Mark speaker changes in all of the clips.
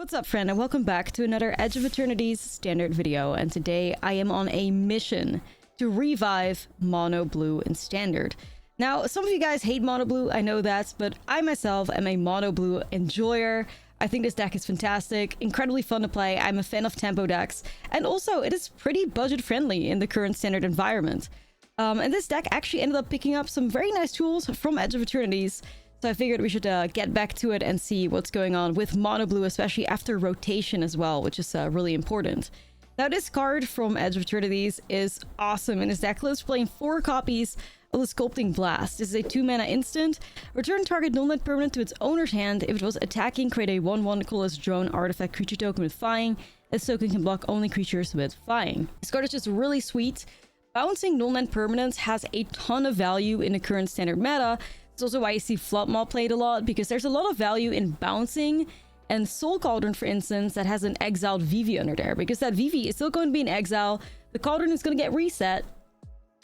Speaker 1: What's up, friend, and welcome back to another Edge of Eternity's standard video. And today I am on a mission to revive mono blue in standard. Now, some of you guys hate mono blue, I know that, but I myself am a mono blue enjoyer. I think this deck is fantastic, incredibly fun to play. I'm a fan of tempo decks, and also it is pretty budget friendly in the current standard environment. And this deck actually ended up picking up some very nice tools from Edge of Eternities. So I figured we should get back to it and see what's going on with mono blue, especially after rotation as well, which is really important. Now, this card from Edge of Eternities is awesome. In his deck list, playing 4 copies of the Sculpting Blast. This is a 2-mana instant. Return target non-land permanent to its owner's hand. If it was attacking, create a 1/1 colorless drone artifact creature token with flying. This token can block only creatures with flying. This card is just really sweet. Bouncing non-land permanents has a ton of value in the current standard meta. It's also why you see Flood Mob played a lot, because there's a lot of value in bouncing, and Soul Cauldron, for instance, that has an exiled VV under there, because that VV is still going to be in exile. The Cauldron is going to get reset.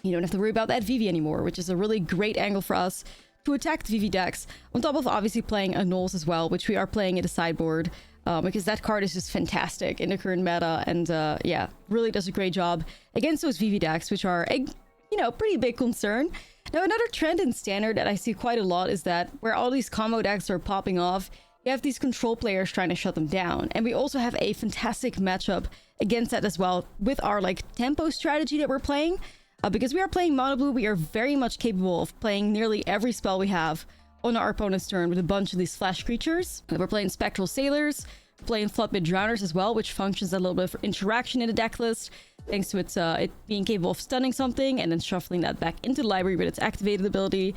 Speaker 1: You don't have to worry about that VV anymore, which is a really great angle for us to attack the VV decks, on top of obviously playing Annuls as well, which we are playing in the sideboard, because that card is just fantastic in the current meta, and yeah, really does a great job against those VV decks, which are a pretty big concern. Now, another trend in standard that I see quite a lot is that where all these combo decks are popping off, you have these control players trying to shut them down. And we also have a fantastic matchup against that as well with our tempo strategy that we're playing. Because we are playing mono blue, we are very much capable of playing nearly every spell we have on our opponent's turn with a bunch of these flash creatures. And we're playing Spectral Sailors, playing Floodbit Drowners as well, which functions a little bit for interaction in the deck list, thanks to it being capable of stunning something and then shuffling that back into the library with its activated ability.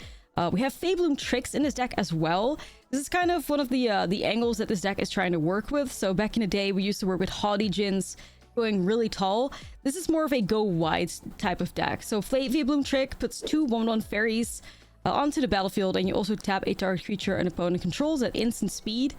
Speaker 1: We have Fabloom Tricks in this deck as well. This is kind of one of the angles that this deck is trying to work with. So back in the day, we used to work with Haughty Djinns going really tall. This is more of a go wide type of deck. So Fabloom Trick puts 2 1/1 fairies onto the battlefield, and you also tap a target creature an opponent controls at instant speed.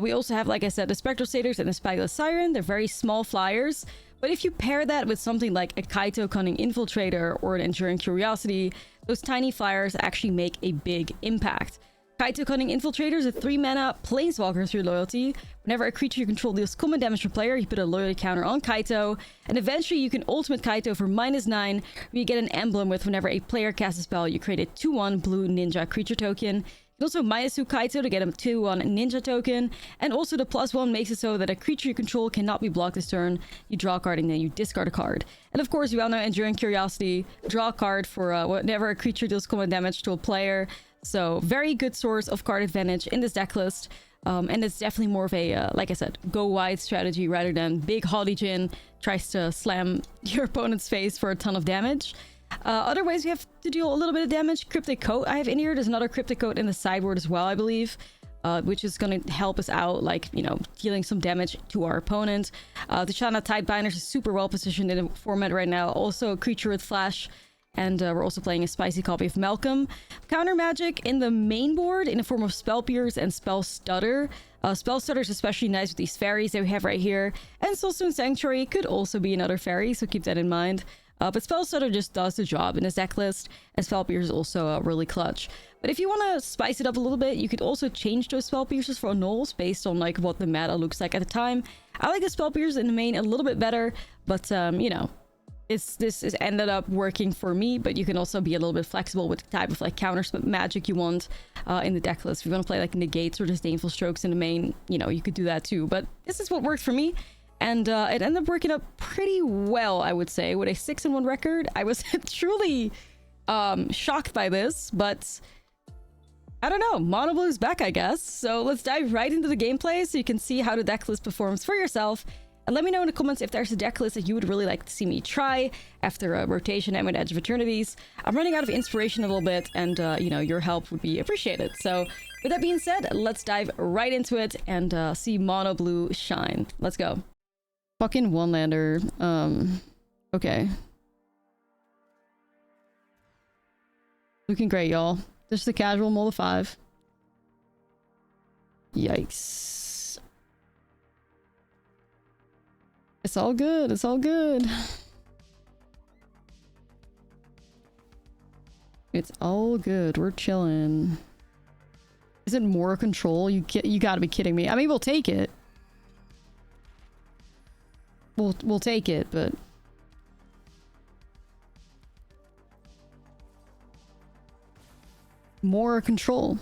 Speaker 1: We also have, like I said, the Spectral Satyrs and the Spikeless Siren. They're very small flyers. But if you pair that with something like a Kaito Cunning Infiltrator or an Enduring Curiosity, those tiny flyers actually make a big impact. Kaito Cunning Infiltrator is a 3-mana Planeswalker through loyalty. Whenever a creature you control deals combat damage to a player, you put a loyalty counter on Kaito. And eventually you can ultimate Kaito for -9, where you get an emblem with whenever a player casts a spell, you create a 2/1 blue ninja creature token. You can also -2 Kaito to get a 2/1 ninja token, and also the +1 makes it so that a creature you control cannot be blocked this turn. You draw a card and then you discard a card. And of course, you all know Enduring Curiosity, draw a card for whenever a creature deals combat damage to a player. So very good source of card advantage in this deck list. And it's definitely more of a, like I said, go wide strategy rather than big Haughty Djinn tries to slam your opponent's face for a ton of damage. Other ways we have to deal a little bit of damage. Cryptic Coat I have in here. There's another Cryptic Coat in the sideboard as well, I believe, which is going to help us out, dealing some damage to our opponent. The Shana Tidebinders is super well positioned in the format right now. Also a creature with flash. And we're also playing a spicy copy of Malcolm. Counter magic in the main board in the form of Spell Pierce and Spell Stutter. Spell Stutter is especially nice with these fairies that we have right here. And Soulstone Sanctuary could also be another fairy, so keep that in mind. But Spell Stutter just does the job in this deck list, and Spell Pierce is also really clutch. But if you want to spice it up a little bit, you could also change those Spell Pierces for Annuls based on what the meta looks like at the time. I like the Spell Pierce in the main a little bit better, but this has ended up working for me. But you can also be a little bit flexible with the type of counter magic you want in the deck list. If you want to play Negates or Disdainful Strokes in the main, you could do that too. But this is what worked for me. And it ended up working up pretty well, I would say, with a 6-1 record. I was truly shocked by this, but I don't know. Mono Blue's back, I guess. So let's dive right into the gameplay so you can see how the deck list performs for yourself. And let me know in the comments if there's a deck list that you would really like to see me try after a rotation and with Edge of Eternities. I'm running out of inspiration a little bit, and your help would be appreciated. So with that being said, let's dive right into it and see Mono Blue shine. Let's go. Fucking one-lander. Okay. Looking great, y'all. Just a casual mold of 5. Yikes. It's all good. It's all good. It's all good. We're chilling. Is it more control? You gotta be kidding me. I mean, we'll take it. we'll take it, but more control.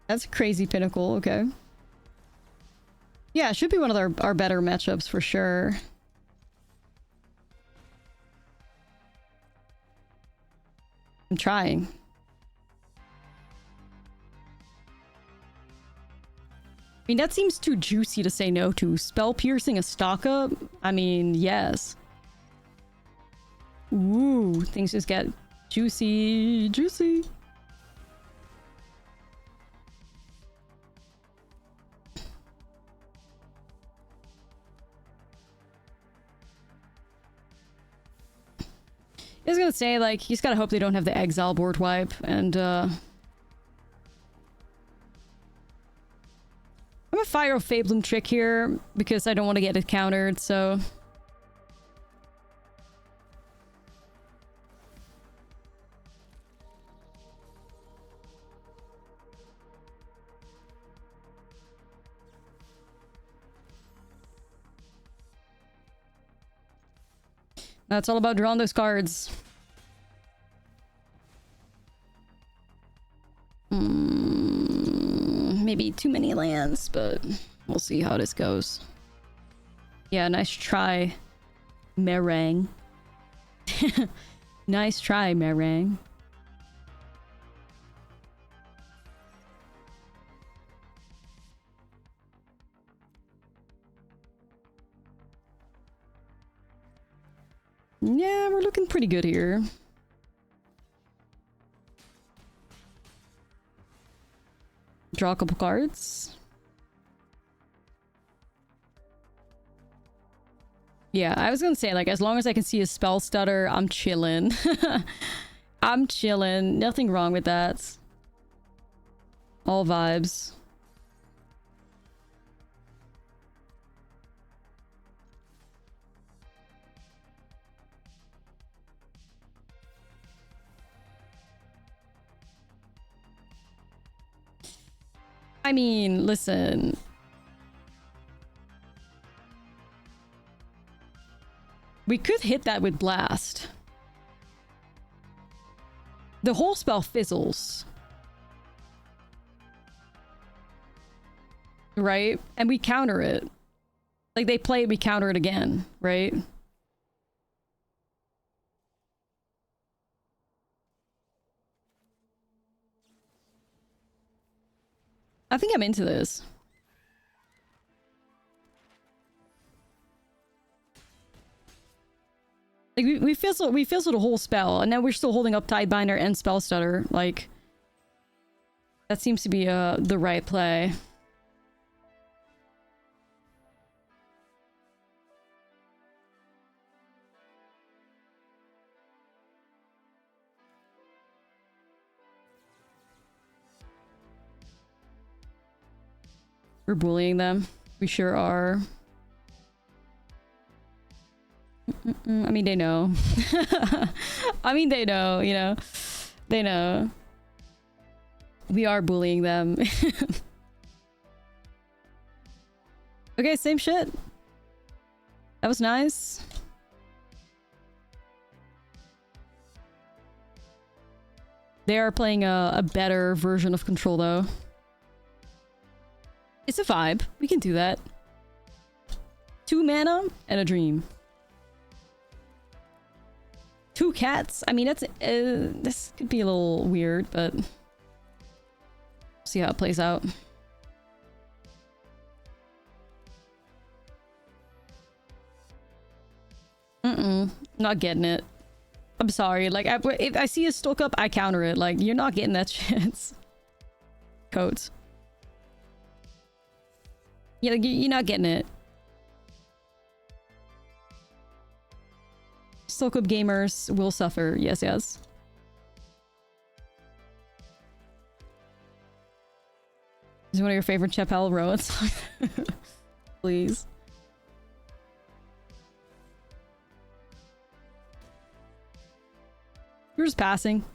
Speaker 1: That's a crazy pinnacle, okay. Yeah, it should be one of our better matchups for sure. I'm trying. I mean, that seems too juicy to say no to. Spell piercing a stock up? I mean, yes. Ooh, things just get juicy, juicy. I was gonna say, like, he's gotta hope they don't have the exile board wipe, and, I'm gonna fire a Fabloom trick here, because I don't want to get it countered, so... That's all about drawing those cards. Maybe too many lands, but we'll see how this goes. Yeah, nice try, Meringue. Nice try, Meringue. Yeah, we're looking pretty good here. Draw a couple cards. Yeah, I was gonna say, like, as long as I can see a spell stutter, I'm chillin'. I'm chillin'. Nothing wrong with that. All vibes. I mean, listen. We could hit that with Blast. The whole spell fizzles. Right? And we counter it. Like, they play it, we counter it again, right? I think I'm into this. Like, we fizzled a whole spell, and now we're still holding up Tidebinder and Spell Stutter. Like, that seems to be the right play. We're bullying them. We sure are. I mean, they know. I mean, they know, you know. They know. We are bullying them. Okay, same shit. That was nice. They are playing a better version of Control, though. It's a vibe. We can do that. 2 mana and a dream. 2 cats. I mean, that's this could be a little weird, but see how it plays out. Not getting it. I'm sorry. Like, if I see a Stoke Up, I counter it. Like, you're not getting that chance. Codes. Yeah, like, you're not getting it. Stoke Up gamers will suffer. Yes, yes. Is one of your favorite Chapel Roads? Please. You're just passing.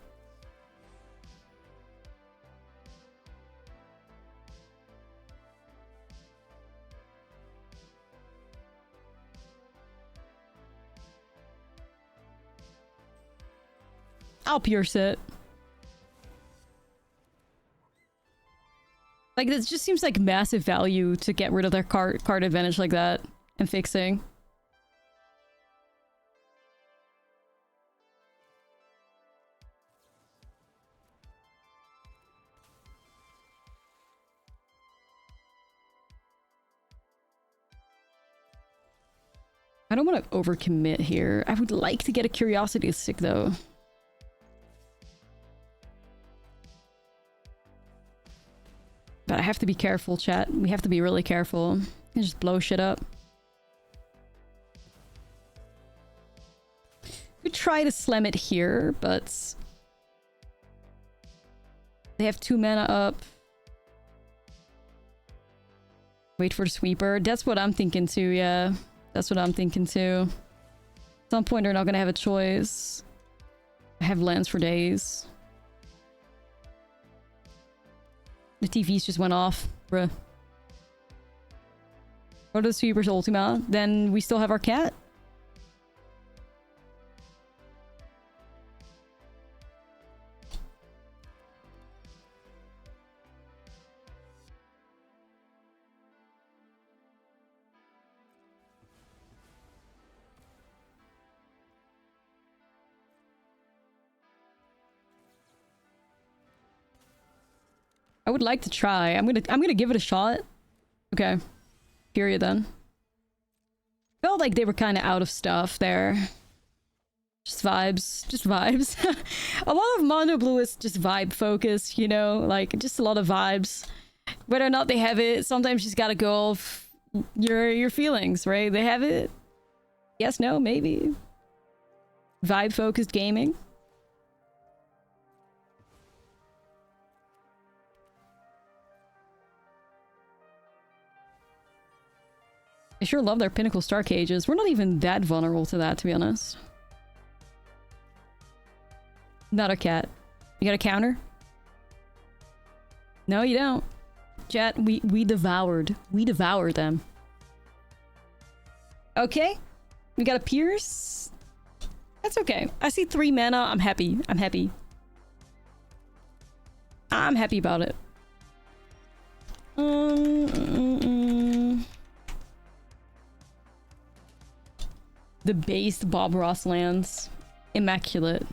Speaker 1: I'll pierce it. Like, this just seems like massive value to get rid of their card advantage like that and fixing. I don't want to overcommit here. I would like to get a curiosity stick though. But I have to be careful, chat. We have to be really careful. You just blow shit up. Could try to slam it here, but they have 2 mana up. Wait for the sweeper. That's what I'm thinking too, yeah. That's what I'm thinking too. At some point they're not gonna have a choice. I have lands for days. The TVs just went off, bruh. Go to the sweeper's ultima, then we still have our cat. I would like to try. I'm gonna give it a shot. Okay. Period then. Felt like they were kind of out of stuff there. Just vibes. Just vibes. A lot of mono blue is just vibe focused, you know? Like, just a lot of vibes. Whether or not they have it, sometimes you just gotta go off your feelings, right? They have it. Yes, no, maybe. Vibe focused gaming. I sure love their Pinnacle Star Cages. We're not even that vulnerable to that, to be honest. Not a cat. You got a counter? No, you don't. Chat, we devoured. We devoured them. Okay. We got a Pierce. That's okay. I see 3 mana. I'm happy. I'm happy. I'm happy about it. The based Bob Ross lands. Immaculate.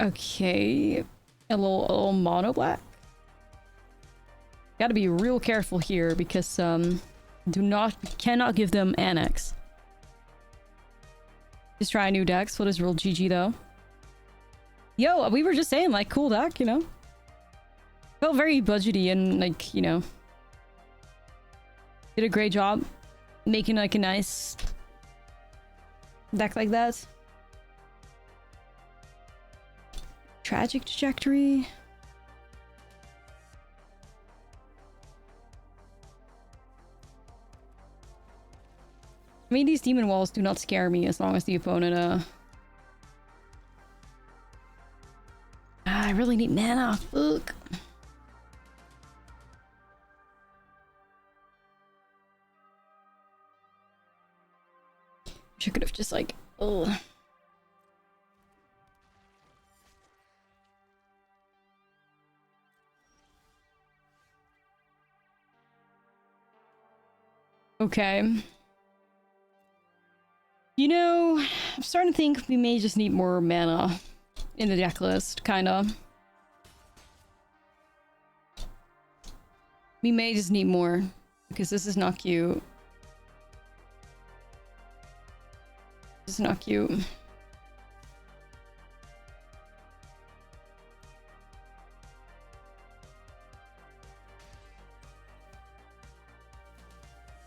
Speaker 1: Okay. A little mono black. Gotta be real careful here because cannot give them annex. Just try a new deck. What is real GG though? Yo, we were just saying, like, cool deck, you know? Felt very budgety and, like, you know... Did a great job making, like, a nice deck like that. Tragic trajectory. I mean, these demon walls do not scare me as long as the opponent, I really need mana. Fuck. Wish I could have just like, ugh. Okay. You know, I'm starting to think we may just need more mana in the deck list, kinda. We may just need more, because this is not cute. This is not cute.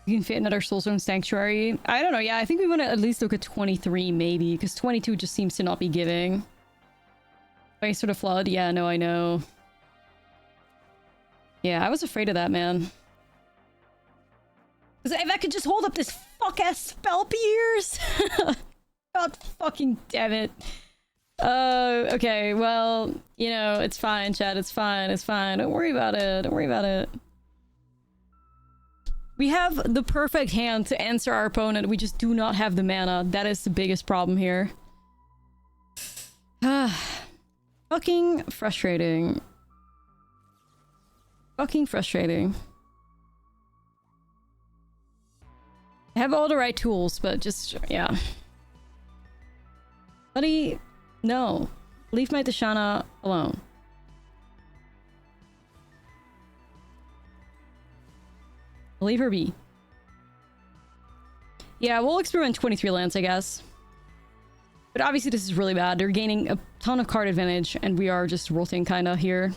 Speaker 1: You can fit another Soulstone Sanctuary. I don't know, yeah, I think we want to at least look at 23, maybe, because 22 just seems to not be giving. Face sort of Flood? Yeah, no, I know. Yeah, I was afraid of that, man. Because if I could just hold up this fuck-ass spell pierce! God fucking damn it. Okay, well, you know, it's fine, chat, it's fine, it's fine. Don't worry about it, don't worry about it. We have the perfect hand to answer our opponent. We just do not have the mana. That is the biggest problem here. Fucking frustrating. Fucking frustrating. I have all the right tools, but just, yeah. Buddy, no. Leave my Tashana alone. Leave her be. Yeah, we'll experiment 23 lands, I guess. But obviously this is really bad. They're gaining a ton of card advantage, and we are just rotting kinda here.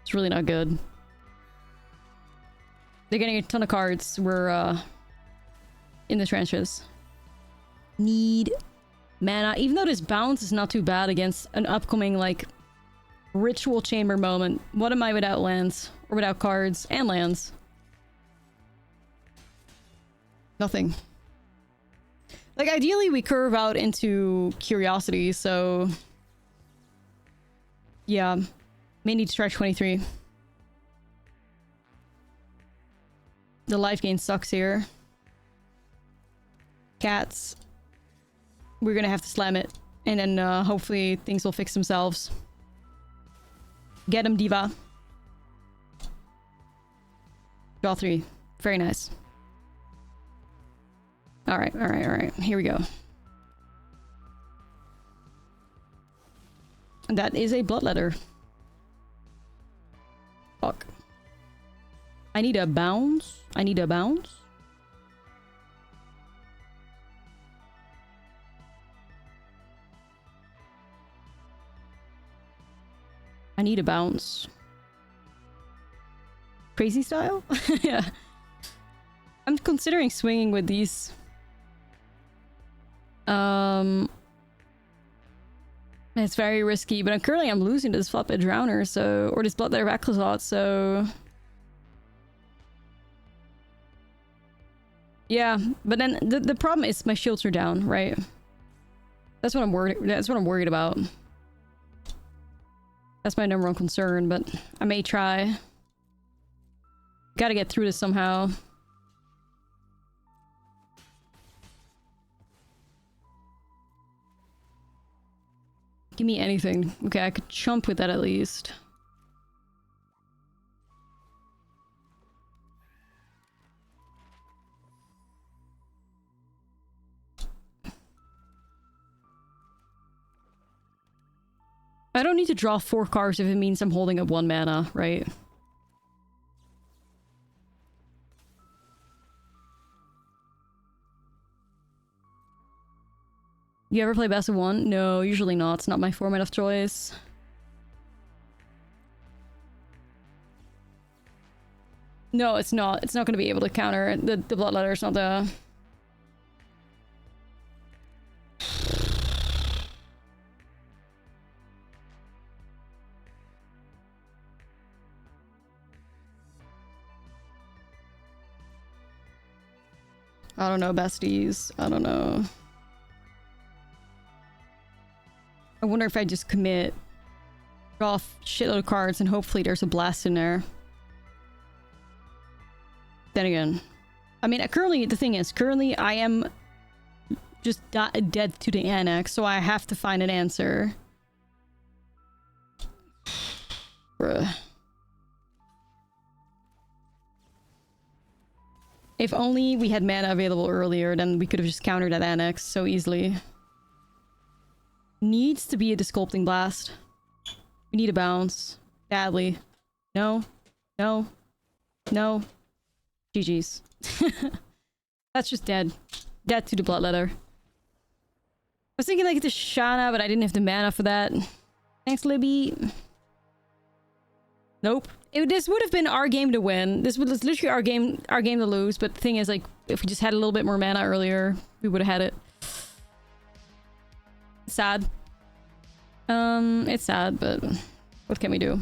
Speaker 1: It's really not good. They're getting a ton of cards. We're, in the trenches. Need mana. Even though this bounce is not too bad against an upcoming, like, ritual chamber moment. What am I without lands? Or without cards and lands? Nothing. Like, ideally, we curve out into Curiosity, so... yeah. May need to try 23. The life gain sucks here. Cats. We're gonna have to slam it. And then, hopefully, things will fix themselves. Get him, Diva. Draw 3. Very nice. Alright, alright, alright. Here we go. That is a bloodletter. Fuck. I need a bounce. I need a bounce. I need a bounce. Crazy style? Yeah. I'm considering swinging with these. It's very risky, but currently I'm losing to this Flatbed Drowner, so... or this Bloodletter Acclazot, so... yeah, but then the problem is my shields are down, right? That's what I'm worried about. That's my number one concern, but I may try. Gotta get through this somehow. Give me anything. Okay, I could chump with that at least. I don't need to draw 4 cards if it means I'm holding up 1 mana, right? You ever play Best of 1? No, usually not. It's not my format of choice. No, it's not. It's not going to be able to counter the Bloodletter. It's not the... I don't know, besties. I don't know. I wonder if I just commit, draw a shitload of cards, and hopefully there's a blast in there. Then again, I mean, currently, the thing is, currently I am just dead to the annex, so I have to find an answer. Bruh. If only we had mana available earlier, then we could have just countered that annex so easily. Needs to be a Desculpting Blast. We need a bounce. Badly. No. No. No. GG's. That's just dead. Dead to the Bloodletter. I was thinking like the Shana, but I didn't have the mana for that. Thanks, Libby. Nope. This would have been our game to win. This was literally our game to lose, but the thing is, like, if we just had a little bit more mana earlier, we would have had it. Sad. It's sad, but what can we do?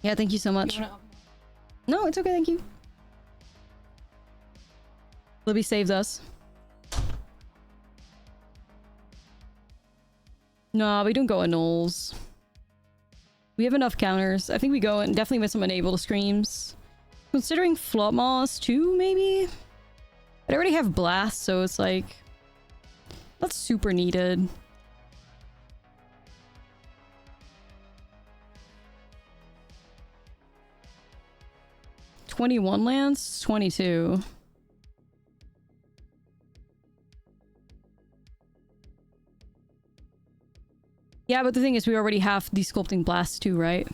Speaker 1: Yeah, thank you so much. No, it's okay, thank you. Libby saved us. No, we don't go annuls. We have enough counters. I think we go and definitely with some Enable the Screams. Considering Flop Moss too, maybe? I already have Blast, so it's like... not super needed. $21 lands? 22. Yeah, but the thing is we already have the Sculpting Blast too, right?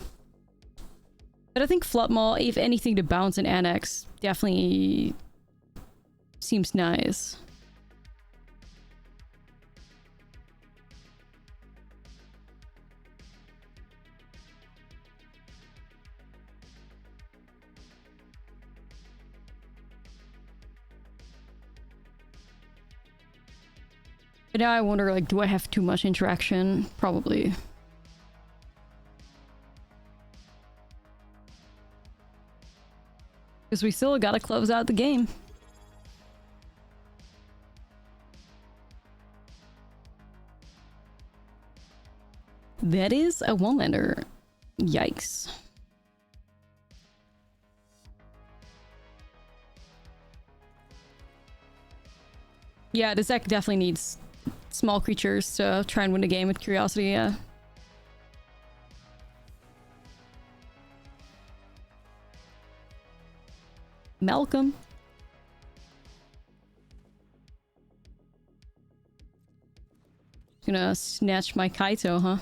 Speaker 1: But I think Flop Maw, if anything, to bounce and annex definitely seems nice. But now I wonder, like, do I have too much interaction? Probably. Because we still gotta close out the game. That is a one-lander. Yikes. Yeah, this deck definitely needs small creatures to try and win the game with Curiosity, yeah. Malcolm. Gonna snatch my Kaito, huh?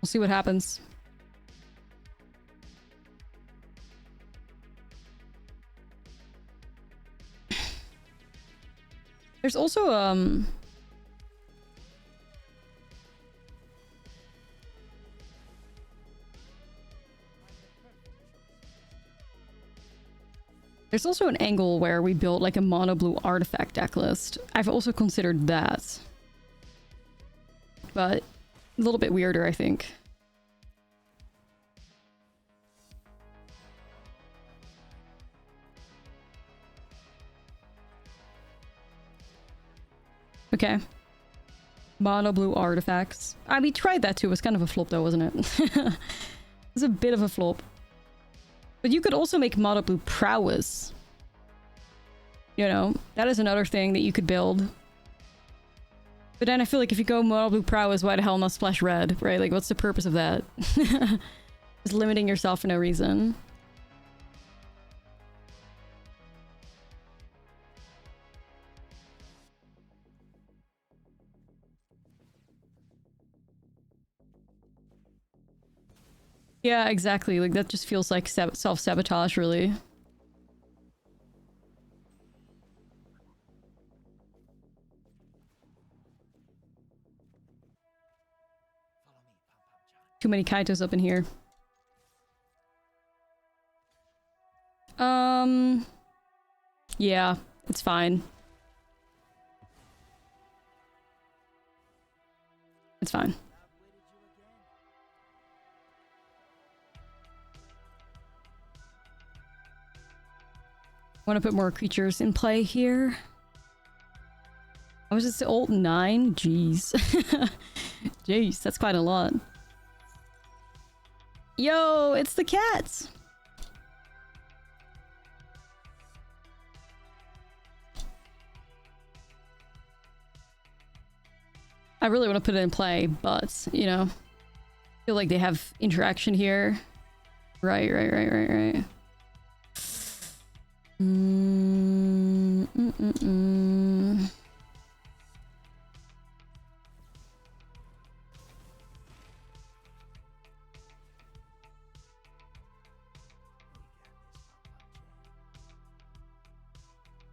Speaker 1: We'll see what happens. There's also, there's also an angle where we built like a mono blue artifact deck list. I've also considered that. But a little bit weirder, I think. Okay. Mono blue artifacts. I mean, tried that too. It was kind of a flop though, wasn't it? It was a bit of a flop. But you could also make mono blue prowess. You know, that is another thing that you could build. But then I feel like if you go mono blue prowess, why the hell not splash red, right? Like, what's the purpose of that? Just limiting yourself for no reason. Yeah, exactly. Like, that just feels like self-sabotage, really. Too many Kaitos up in here. Yeah, it's fine. It's fine. Want to put more creatures in play here. I was just old 9? Jeez. Jeez, that's quite a lot. Yo, it's the cats! I really want to put it in play, but, you know, I feel like they have interaction here. Right.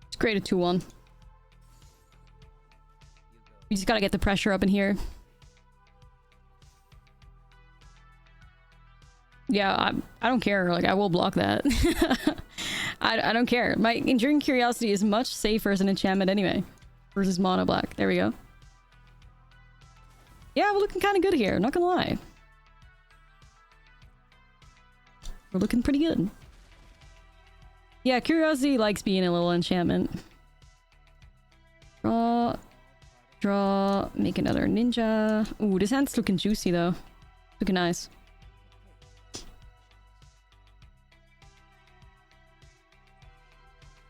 Speaker 1: It's great at 2-1. You just gotta get the pressure up in here. Yeah, I don't care. Like, I will block that. I don't care. My Enduring Curiosity is much safer as an enchantment anyway. Versus mono black. There we go. Yeah, we're looking kind of good here. Not gonna lie. We're looking pretty good. Yeah, Curiosity likes being a little enchantment. Draw. Draw, make another ninja. Ooh, this hand's looking juicy though. Looking nice.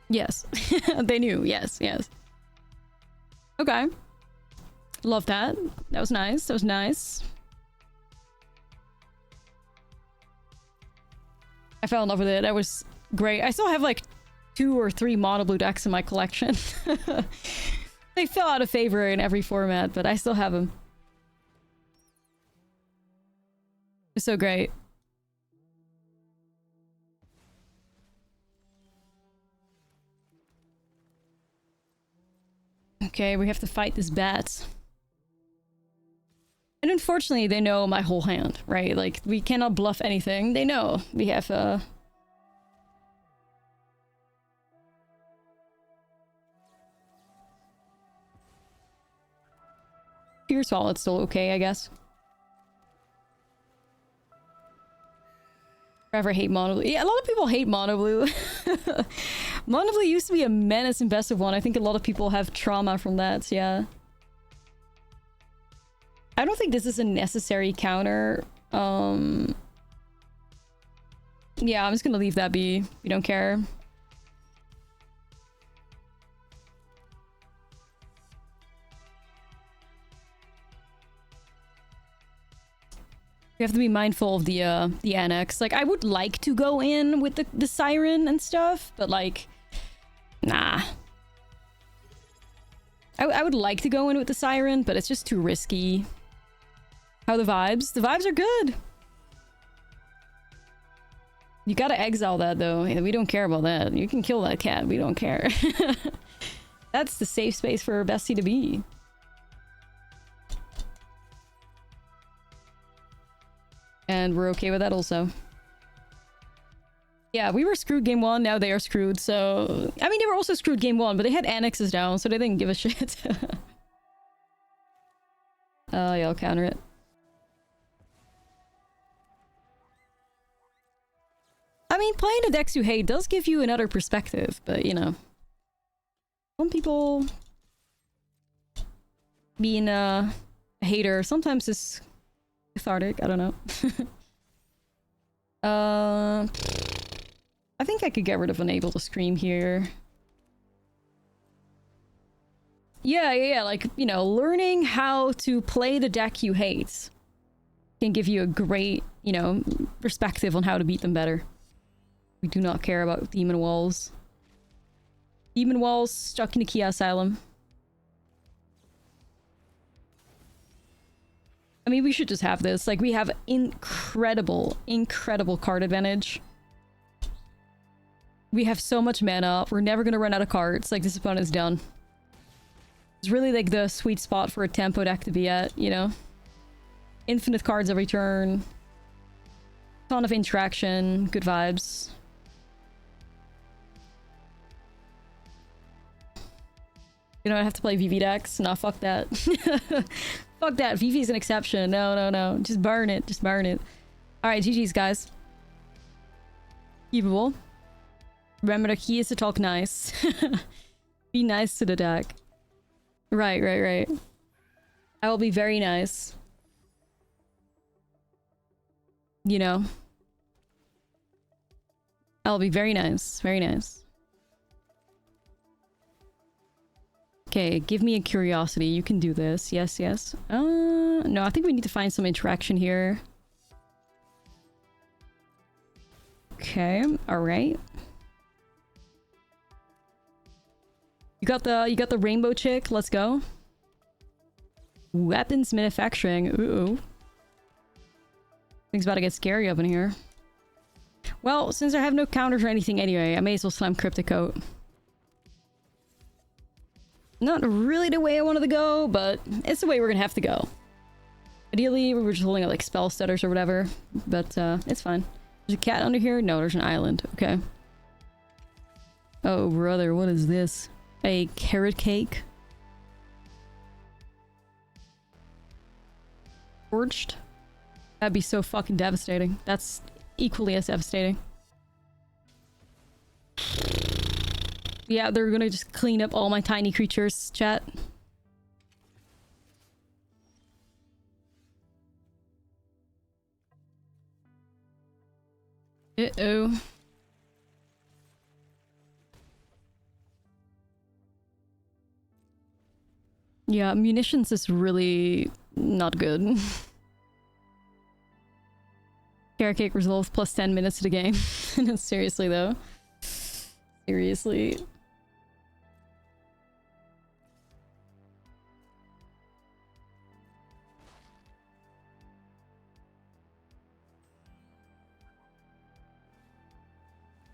Speaker 1: Yes. They knew. Yes, yes. Okay. Love that. That was nice. That was nice. I fell in love with it. That was great. I still have like 2 or 3 mono blue decks in my collection. They fell out of favor in every format, but I still have them. It's so great. Okay, we have to fight this bat. And unfortunately, they know my whole hand, right? Like, we cannot bluff anything. They know we have, Fierce Wallet's still okay, I guess. Forever hate mono blue. Yeah, a lot of people hate mono blue. Mono blue used to be a menace in best of one. I think a lot of people have trauma from that, yeah. I don't think this is a necessary counter. Yeah, I'm just gonna leave that be. We don't care. We have to be mindful of the annex. Like, I would like to go in with the siren and stuff, but like, nah. I would like to go in with the siren, but it's just too risky. How are the vibes? The vibes are good. You gotta exile that though. We don't care about that. You can kill that cat. We don't care. That's the safe space for a bestie to be. And we're okay with that also. Yeah, we were screwed game 1, now they are screwed, so... I mean, they were also screwed game 1, but they had annexes down, so they didn't give a shit. Yeah, I'll counter it. I mean, playing the decks you hate does give you another perspective, but, you know... Some people... Being a hater sometimes is... cathartic, I don't know. I think I could get rid of Unable to Scream here. Yeah, like, you know, learning how to play the deck you hate can give you a great, you know, perspective on how to beat them better. We do not care about Demon Walls. Demon Walls stuck in the Kia Asylum. I mean, we should just have this. Like, we have incredible, incredible card advantage. We have so much mana. We're never gonna run out of cards. Like, this opponent's done. It's really, like, the sweet spot for a tempo deck to be at, you know? Infinite cards every turn. Ton of interaction. Good vibes. You know, I have to play VV decks? Nah, fuck that. Fuck that. VV's an exception. No. Just burn it. Just burn it. Alright, GG's, guys. Keepable. Remember, the key is to talk nice. Be nice to the deck. Right. I will be very nice. You know. I'll be very nice. Very nice. Okay, give me a curiosity. You can do this. Yes. No, I think we need to find some interaction here. Okay, alright. You got the rainbow chick. Let's go. Weapons manufacturing. Ooh. Things about to get scary up in here. Well, since I have no counters or anything anyway, I may as well slam Cryptic Coat. Not really the way I wanted to go, but it's the way we're gonna have to go. Ideally, we were just holding up like spell stutters or whatever, but it's fine. There's a cat under here? No, there's an island. Okay. Oh, brother, what is this? A carrot cake? Forged? That'd be so fucking devastating. That's equally as devastating. Yeah, they're gonna just clean up all my tiny creatures, chat. Uh-oh. Yeah, munitions is really not good. Carrot cake resolve plus 10 minutes to the game. No, seriously though. Seriously.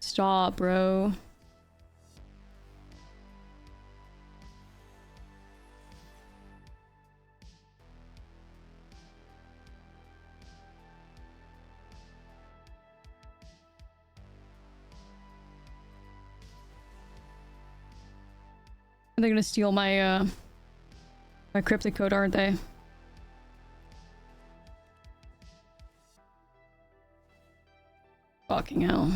Speaker 1: Stop, bro. They're gonna steal my my cryptic code, aren't they? Fucking hell.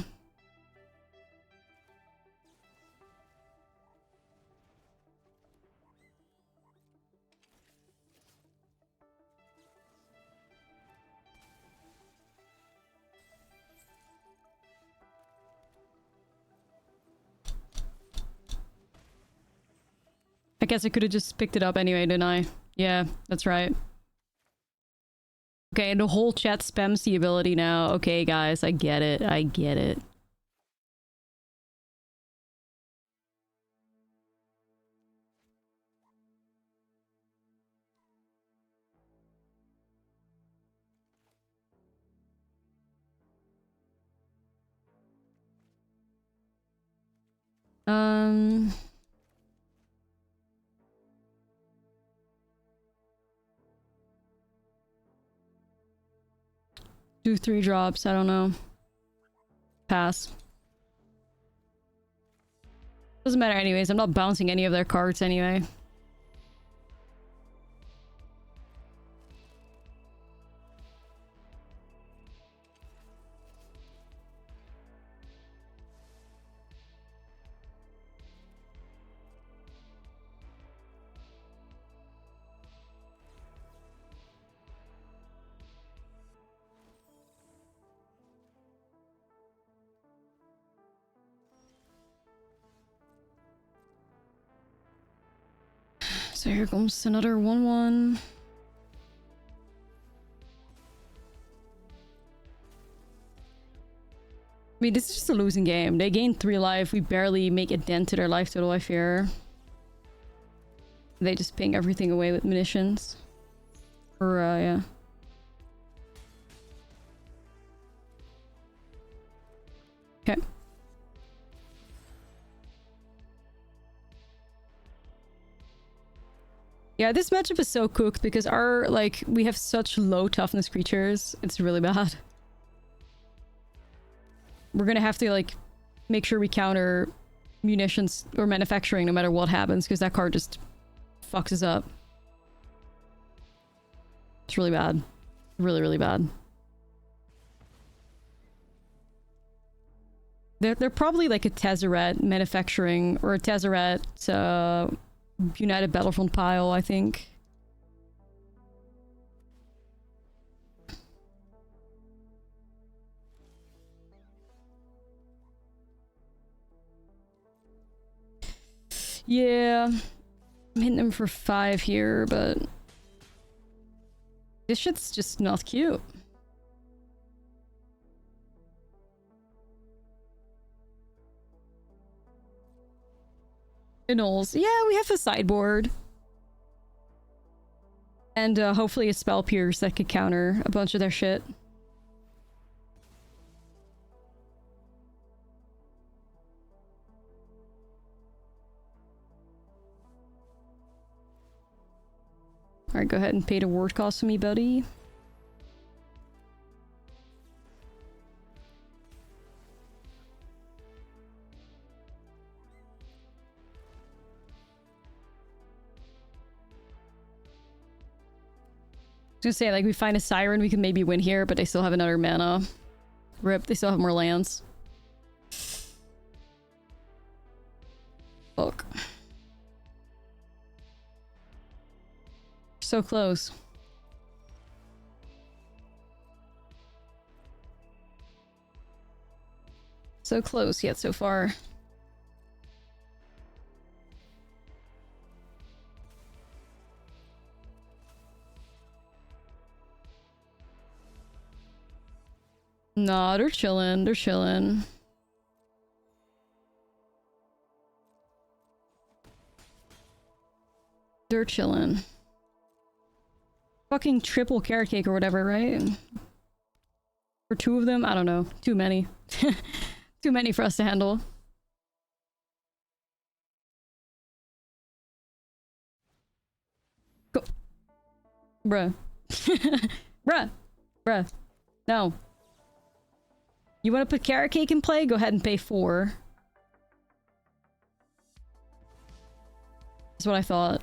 Speaker 1: I guess I could have just picked it up anyway, didn't I? Yeah, that's right. Okay, and the whole chat spams the ability now. Okay, guys, I get it. I get it. Do 3 drops, I don't know. Pass. Doesn't matter anyways, I'm not bouncing any of their cards anyway. So here comes another 1-1. I mean, this is just a losing game. They gain 3 life. We barely make a dent to their life total, I fear. They just ping everything away with munitions. Or, yeah. Okay. Yeah, this matchup is so cooked because our, like, we have such low toughness creatures. It's really bad. We're gonna have to, like, make sure we counter munitions or manufacturing no matter what happens because that card just fucks us up. It's really bad. Really, really bad. They're probably like a Tezzeret manufacturing or a Tezzeret United Battlefront pile, I think. Yeah. I'm hitting them for 5 here, but this shit's just not cute. Innols. Yeah, we have a sideboard. And hopefully a Spell Pierce that could counter a bunch of their shit. Alright, go ahead and pay the ward cost to me, buddy. I was gonna say, like, we find a Siren, we can maybe win here, but they still have another mana. Rip, they still have more lands. Fuck. So close. So close yet so far. Nah, they're chilling. They're chilling. They're chilling. Fucking triple carrot cake or whatever, right? For two of them? I don't know. Too many. Too many for us to handle. Go. Bruh. Bruh. Bruh. No. You want to put carrot cake in play? Go ahead and pay 4. That's what I thought.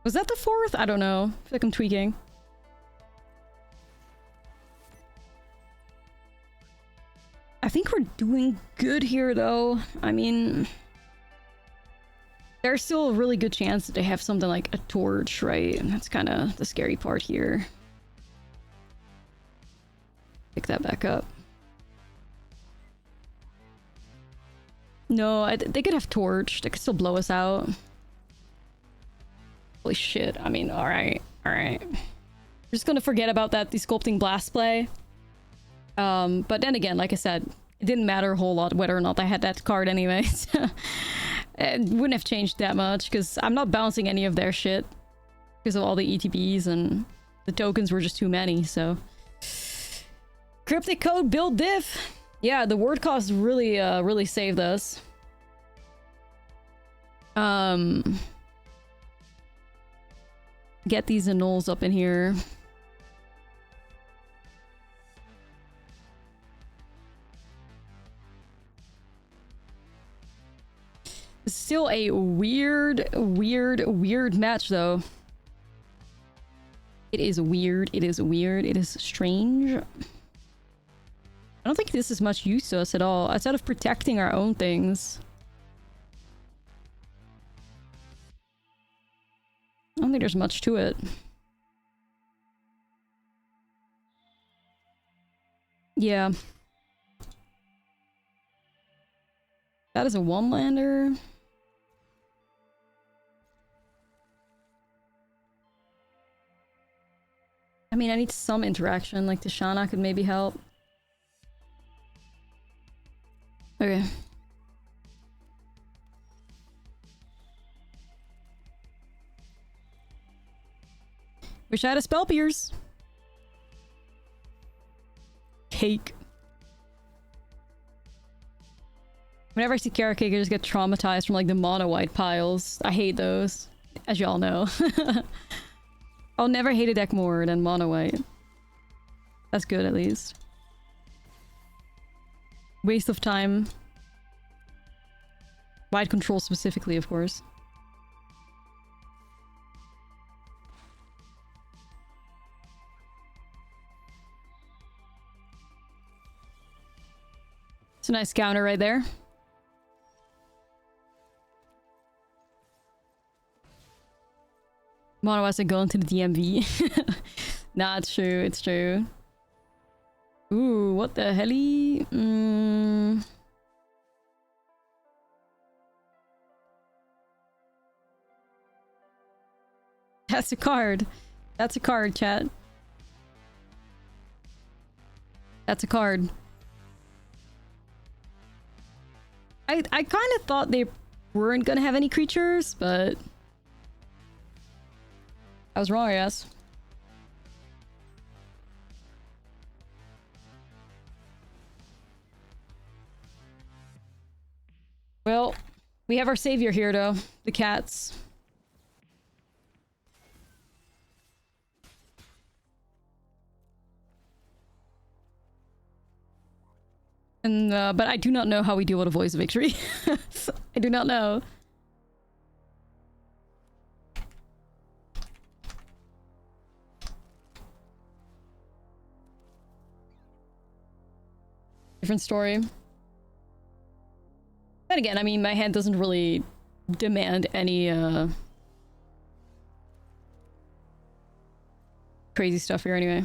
Speaker 1: Was that the 4th? I don't know. I feel like I'm tweaking. I think we're doing good here, though. I mean, there's still a really good chance that they have something like a torch, right? And that's kind of the scary part here. Pick that back up. No, they could have torch. They could still blow us out. Holy shit. I mean, alright. Alright. We're just gonna forget about that Desculpting Blast play. But then again, like I said, it didn't matter a whole lot whether or not I had that card anyways. It wouldn't have changed that much, because I'm not bouncing any of their shit. Because of all the ETBs, and the tokens were just too many, so... Cryptic code build diff! Yeah, the word cost really, really saved us. Get these annuls up in here. Still a weird match, though. It is weird. It is weird. It is strange. I don't think this is much use to us at all, outside of protecting our own things. I don't think there's much to it. Yeah. That is a one-lander. I mean, I need some interaction, like Tishana could maybe help. Okay. Wish I had a spell pierce. Cake. Whenever I see carrot cake, I just get traumatized from like the mono white piles. I hate those, as y'all know. I'll never hate a deck more than mono white. That's good, at least. Waste of time. Wide control specifically, of course. It's a nice counter right there. Mono has to go into the DMV. Nah, it's true, it's true. Ooh, what the helly? That's a card. That's a card, chat. That's a card. I kind of thought they weren't gonna have any creatures, but I was wrong, I guess. Well, we have our savior here, though. The cats. And, but I do not know how we deal with a voice of victory. I do not know. Different story. Then again, I mean, my hand doesn't really demand any, crazy stuff here anyway.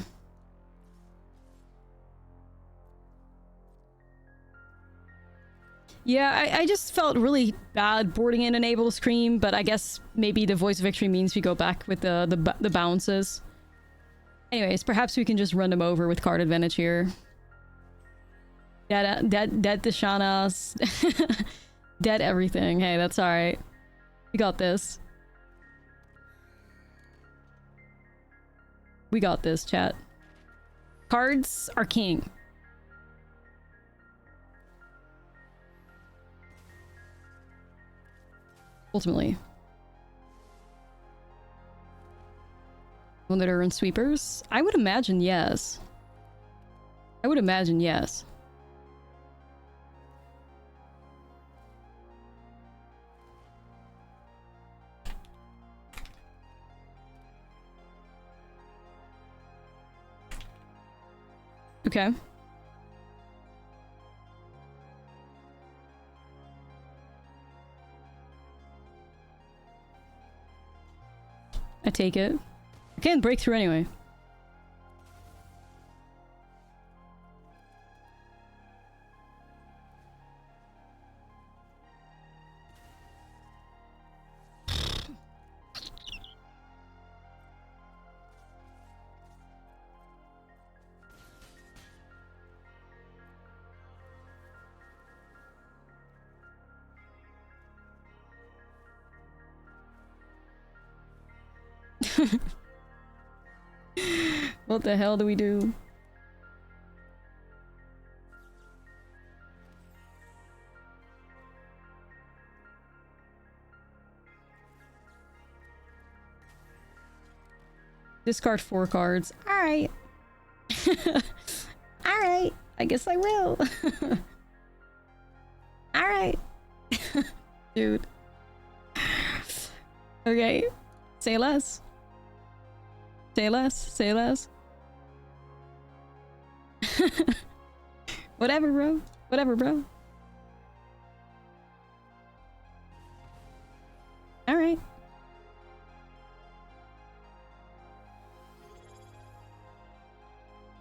Speaker 1: Yeah, I just felt really bad boarding in Enable to Scream, but I guess maybe the Voice of Victory means we go back with the bounces. Anyways, perhaps we can just run them over with card advantage here. Dead Deshanas. Dead everything. Hey, that's alright. We got this. We got this, chat. Cards are king. Ultimately. Monitor and sweepers? I would imagine yes. I would imagine yes. Okay. I take it. I can't break through anyway. What the hell do we do? Discard 4 cards. Alright. Alright. I guess I will. Alright. Dude. Okay. Say less. Say less. Say less. Whatever, bro. Whatever, bro. Alright.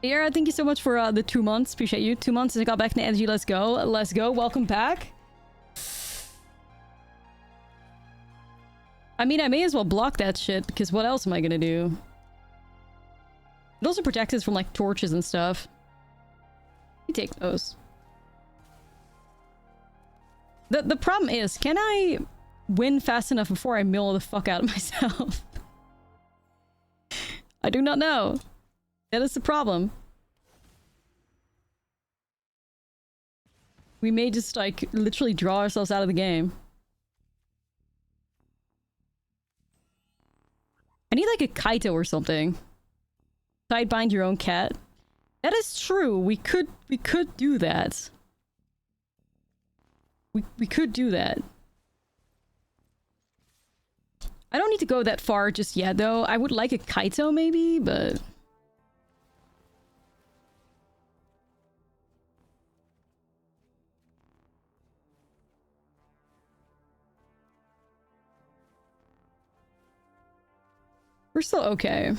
Speaker 1: Yara, thank you so much for the 2 months. Appreciate you. 2 months since I got back to MTG. Let's go. Let's go. Welcome back. I mean, I may as well block that shit, because what else am I gonna do? It also protects us from, like, torches and stuff. You take those. The problem is, can I win fast enough before I mill the fuck out of myself? I do not know. That is the problem. We may just, like, literally draw ourselves out of the game. I need, like, a Kaito or something. Sidebind your own cat. That is true. We could do that. We could do that. I don't need to go that far just yet, though. I would like a Kaito, maybe, but... we're still okay.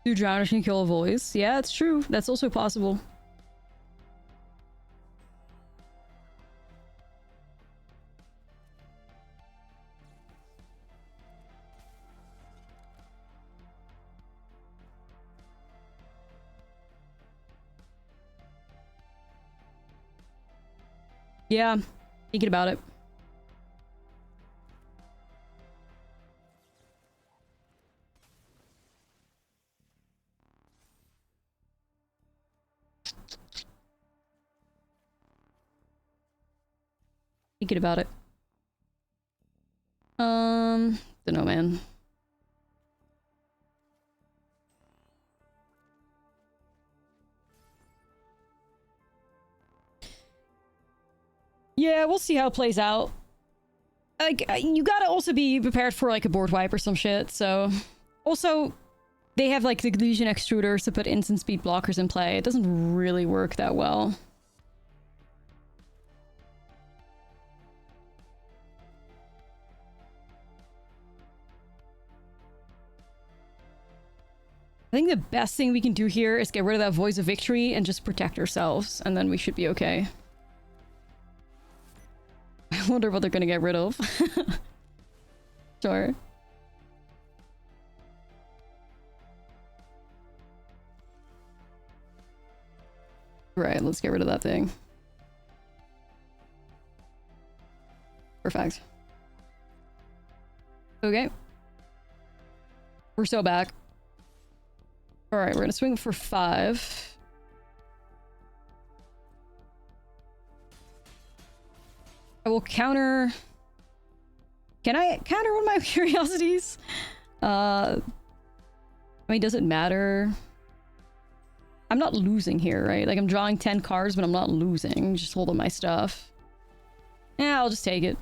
Speaker 1: Two drowners can kill a voice. Yeah, it's true. That's also possible. Yeah, thinking about it. Thinking about it. Don't know, man. Yeah, we'll see how it plays out. Like, you gotta also be prepared for, like, a board wipe or some shit, so... Also, they have like the Legion extruders to put instant speed blockers in play. It doesn't really work that well. I think the best thing we can do here is get rid of that Voice of Victory and just protect ourselves, and then we should be okay. I wonder what they're gonna get rid of. Sure. Right, let's get rid of that thing. Perfect. Okay. We're so back. Alright, we're gonna swing for 5. I will counter... Can I counter one of my curiosities? I mean, does it matter? I'm not losing here, right? Like, I'm drawing 10 cards, but I'm not losing. Just holding my stuff. Yeah, I'll just take it.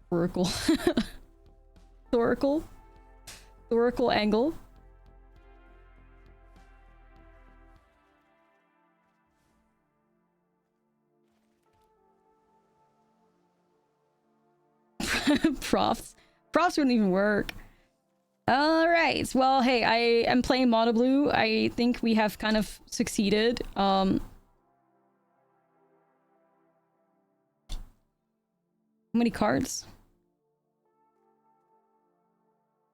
Speaker 1: Oracle. Oracle. Oracle angle. Profs. Profs wouldn't even work. Alright, well, hey, I am playing Mono Blue. I think we have kind of succeeded. How many cards?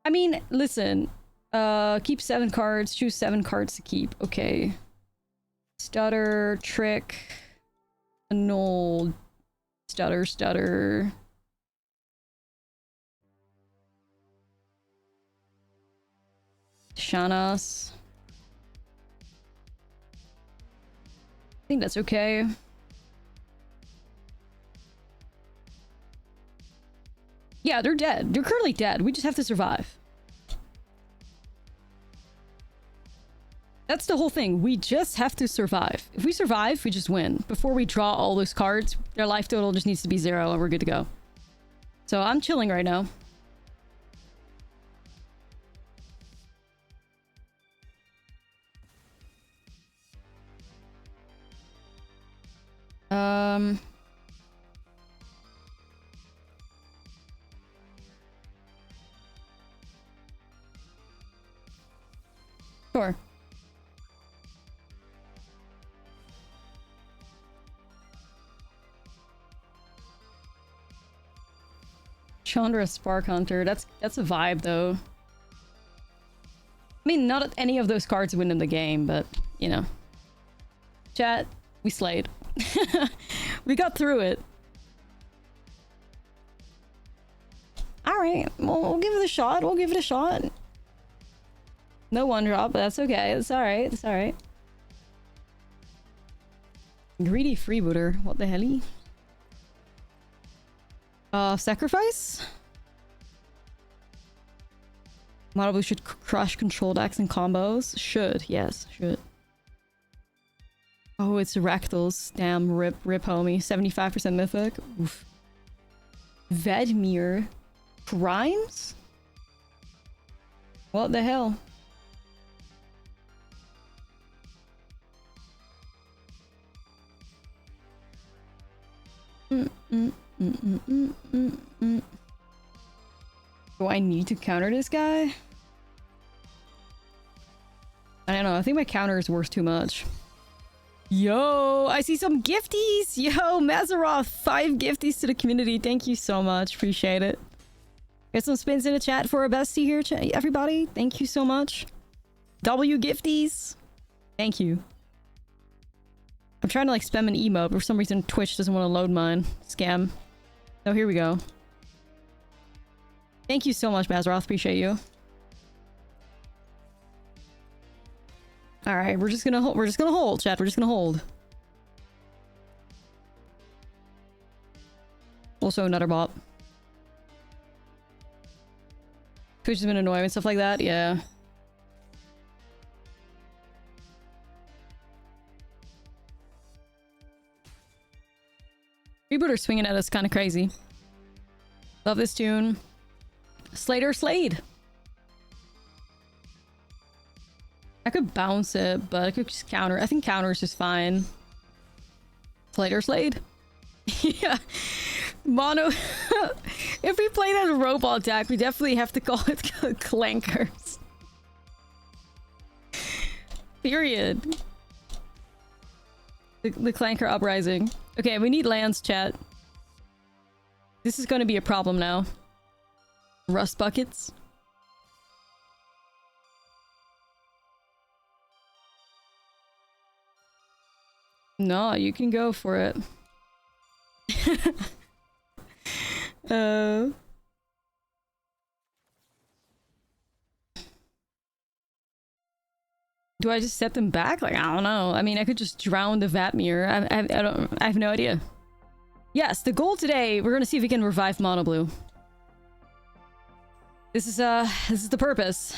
Speaker 1: I mean, listen. Keep 7 cards. Choose 7 cards to keep. Okay. Stutter, Trick, Annul, Stutter. Shanas. I think that's okay. Yeah, they're dead. They're currently dead. We just have to survive. That's the whole thing. We just have to survive. If we survive, we just win. Before we draw all those cards, their life total just needs to be 0 and we're good to go. So I'm chilling right now. Sure. Chandra Spark Hunter. That's a vibe though. I mean, not any of those cards win in the game, but you know. Chat, we slayed. We got through it. Alright, we'll give it a shot. We'll give it a shot. No one drop, but that's okay. It's alright. It's alright. Greedy freebooter. What the hell? Sacrifice? Mono Blue should crush control decks and combos. Should, yes, should. Oh, it's Rectals. Damn, rip, homie. 75% mythic. Oof. Vedmir. Crimes? What the hell? Do I need to counter this guy? I don't know. I think my counter is worth too much. Yo, I see some gifties. Yo, Mazaroth, 5 gifties to the community. Thank you so much. Appreciate it. Get some spins in the chat for a bestie here, everybody. Thank you so much. W gifties. Thank you. I'm trying to like spam an emote, but for some reason Twitch doesn't want to load mine. Scam. Oh, here we go. Thank you so much, Mazaroth. Appreciate you. All right, we're just gonna hold. We're just gonna hold, chat. We're just gonna hold. Also, another bot. Twitch has been annoying and stuff like that. Yeah. Rebooter swinging at us kind of crazy. Love this tune. Slater Slade. I could bounce it, but I could just counter. I think counter is just fine. Slater Slade. Yeah. Mono. If we play that robot deck, we definitely have to call it clankers. Period. The clanker uprising. Okay, we need lands, chat. This is going to be a problem now. Rust buckets. No, you can go for it. Do I just set them back? Like, I don't know. I mean, I could just drown the Vatmir. I have no idea. Yes, the goal today, we're gonna see if we can revive Mono Blue. This is the purpose.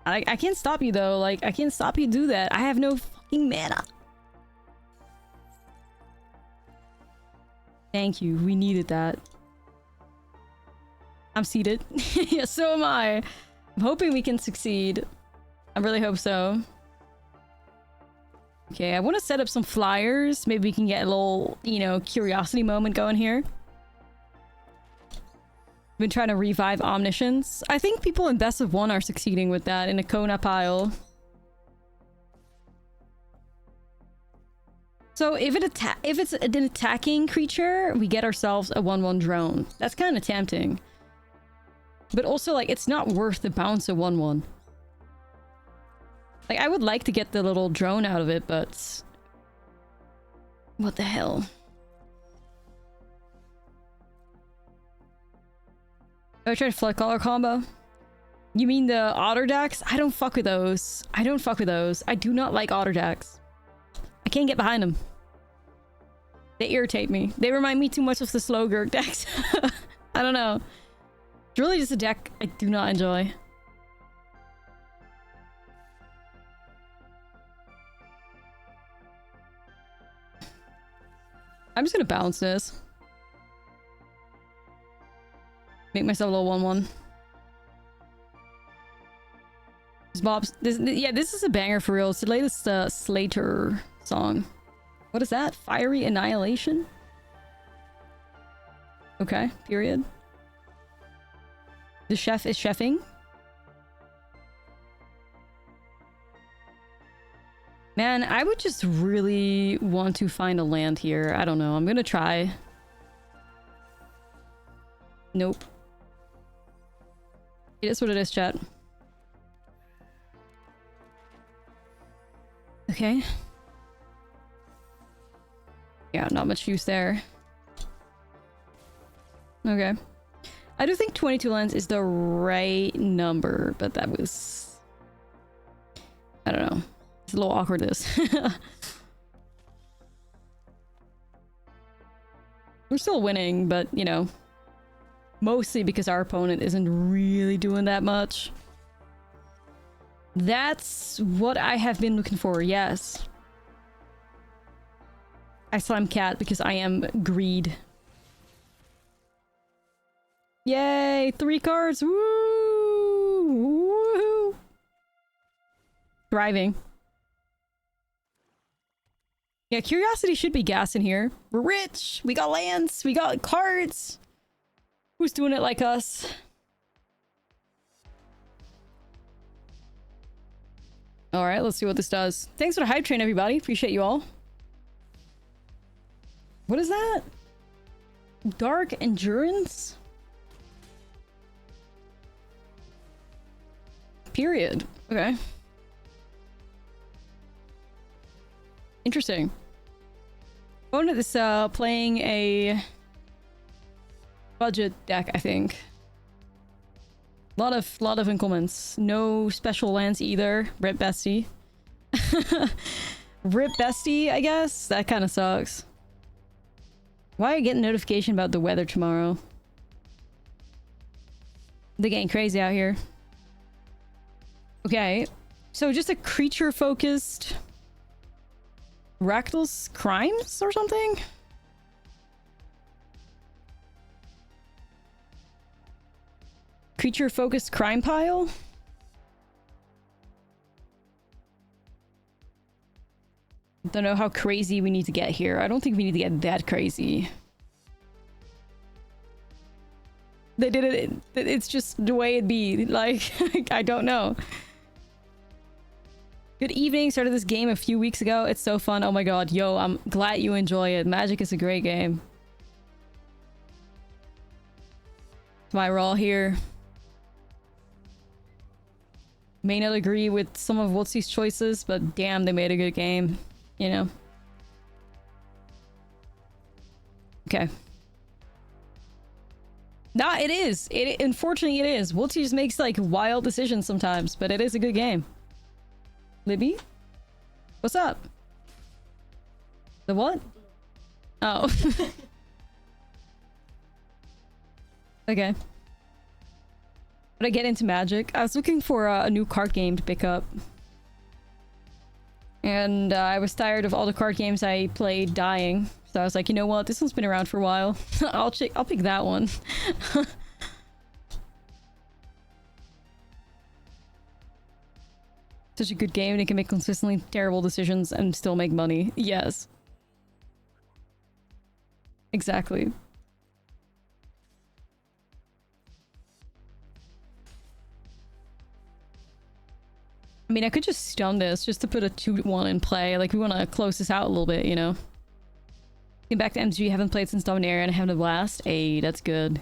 Speaker 1: I can't stop you though. Like, I can't stop you do that. I have no fucking mana. Thank you. We needed that. I'm seated. Yeah, so am I. I'm hoping we can succeed. I really hope so. Okay, I want to set up some flyers. Maybe we can get a little, you know, curiosity moment going here. Been trying to revive Omniscience. I think people in Best of One are succeeding with that in a Kona pile. So if it's an attacking creature, we get ourselves a 1/1 drone. That's kind of tempting. But also, like, it's not worth the bounce of 1/1. Like, I would like to get the little drone out of it, but... what the hell? Do I try to flood color combo? You mean the otter decks? I don't fuck with those. I don't fuck with those. I do not like otter decks. I can't get behind them. They irritate me. They remind me too much of the Slowgurk decks. I don't know. It's really just a deck I do not enjoy. I'm just gonna bounce this. Make myself a little 1/1. This is a banger for real. It's the latest Slater song. What is that? Fiery Annihilation? Okay, period. The chef is chefing. Man, I would just really want to find a land here. I don't know. I'm gonna try. Nope. It is what it is, chat. Okay. Yeah, not much use there. Okay. I do think 22 lands is the right number, but that was... I don't know. It's a little awkward, this. We're still winning, but, you know... mostly because our opponent isn't really doing that much. That's what I have been looking for, yes. I slam cat because I am greed. Yay! 3 cards! Woo! Woo! Thriving. Yeah, curiosity should be gas in here. We're rich! We got lands! We got cards! Who's doing it like us? Alright, let's see what this does. Thanks for the hype train, everybody. Appreciate you all. What is that? Dark Endurance? Period. Okay. Interesting. Opponent is playing a budget deck, I think. Lot of incomments. No special lands either. Rip Bestie. Rip Bestie, I guess? That kind of sucks. Why are you getting a notification about the weather tomorrow? They're getting crazy out here. Okay. So just a creature-focused... Rakdos Crimes or something? creature-focused crime pile? Don't know how crazy we need to get here. I don't think we need to get that crazy. They did it. It's just the way it be. Like, I don't know. Good evening. Started this game a few weeks ago. It's so fun. Oh my god. Yo, I'm glad you enjoy it. Magic is a great game. My raw here. May not agree with some of Wootsy's choices, but damn, they made a good game. You know? Okay. Nah, it is. Unfortunately, it is. Wootsy just makes, like, wild decisions sometimes, but it is a good game. Libby? What's up? The what? Oh. Okay. But I get into Magic. I was looking for a new card game to pick up. And I was tired of all the card games I played dying. So I was like, you know what? This one's been around for a while. I'll pick that one. Such a good game. They can make consistently terrible decisions and still make money. Yes. Exactly. I mean, I could just stun this just to put a 2-1 in play. Like, we want to close this out a little bit, you know? Came back to MTG, haven't played since Dominaria and having a blast. Hey, that's good.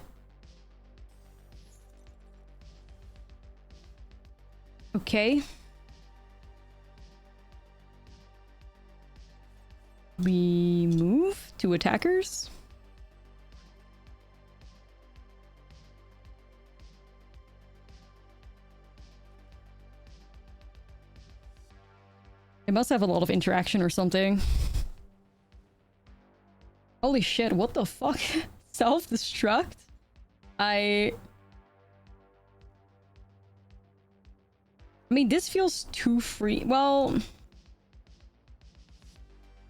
Speaker 1: Okay. We move to attackers. They must have a lot of interaction or something. Holy shit, what the fuck? Self-destruct? I mean, this feels too free. Well,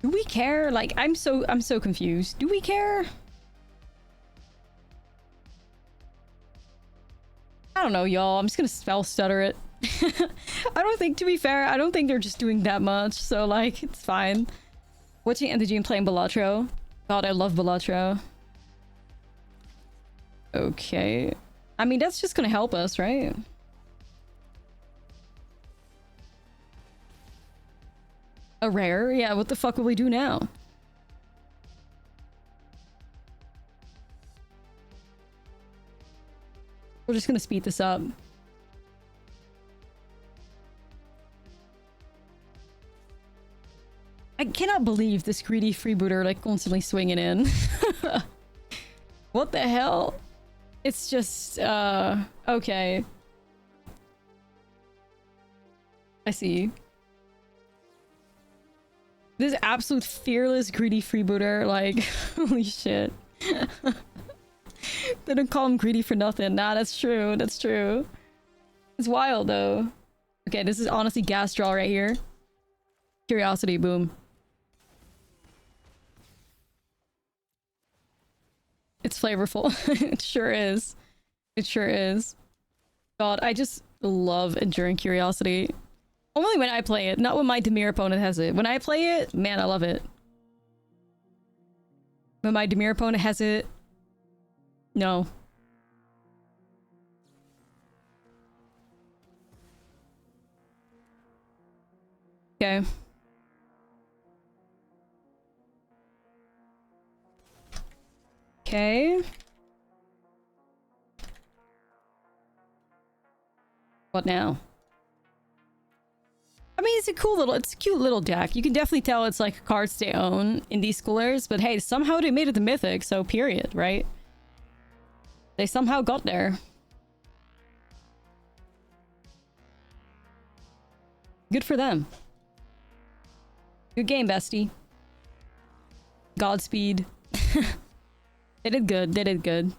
Speaker 1: do we care? Like, I'm so confused. Do we care? I don't know, y'all. I'm just gonna spell stutter it. I don't think, to be fair, I don't think they're just doing that much, so, like, it's fine. Watching MTG and playing Balatro. God, I love Balatro. Okay. I mean, that's just gonna help us, right? A rare? Yeah, what the fuck will we do now? We're just gonna speed this up. I cannot believe this greedy freebooter, like, constantly swinging in. What the hell? It's just, okay. I see. This absolute fearless greedy freebooter, like, holy shit. They don't call him greedy for nothing. Nah, that's true. That's true. It's wild, though. Okay, this is honestly gas draw right here. Curiosity, boom. It's flavorful. It sure is. It sure is. God, I just love Enduring Curiosity. Only when I play it, not when my Dimir opponent has it. When I play it, man, I love it. When my Dimir opponent has it, no. Okay. Okay. What now? I mean, it's a cute little deck. You can definitely tell it's like cards they own in these schoolers, but hey, somehow they made it to Mythic, so period, right? They somehow got there. Good for them. Good game, bestie. Godspeed. They did good. They did good.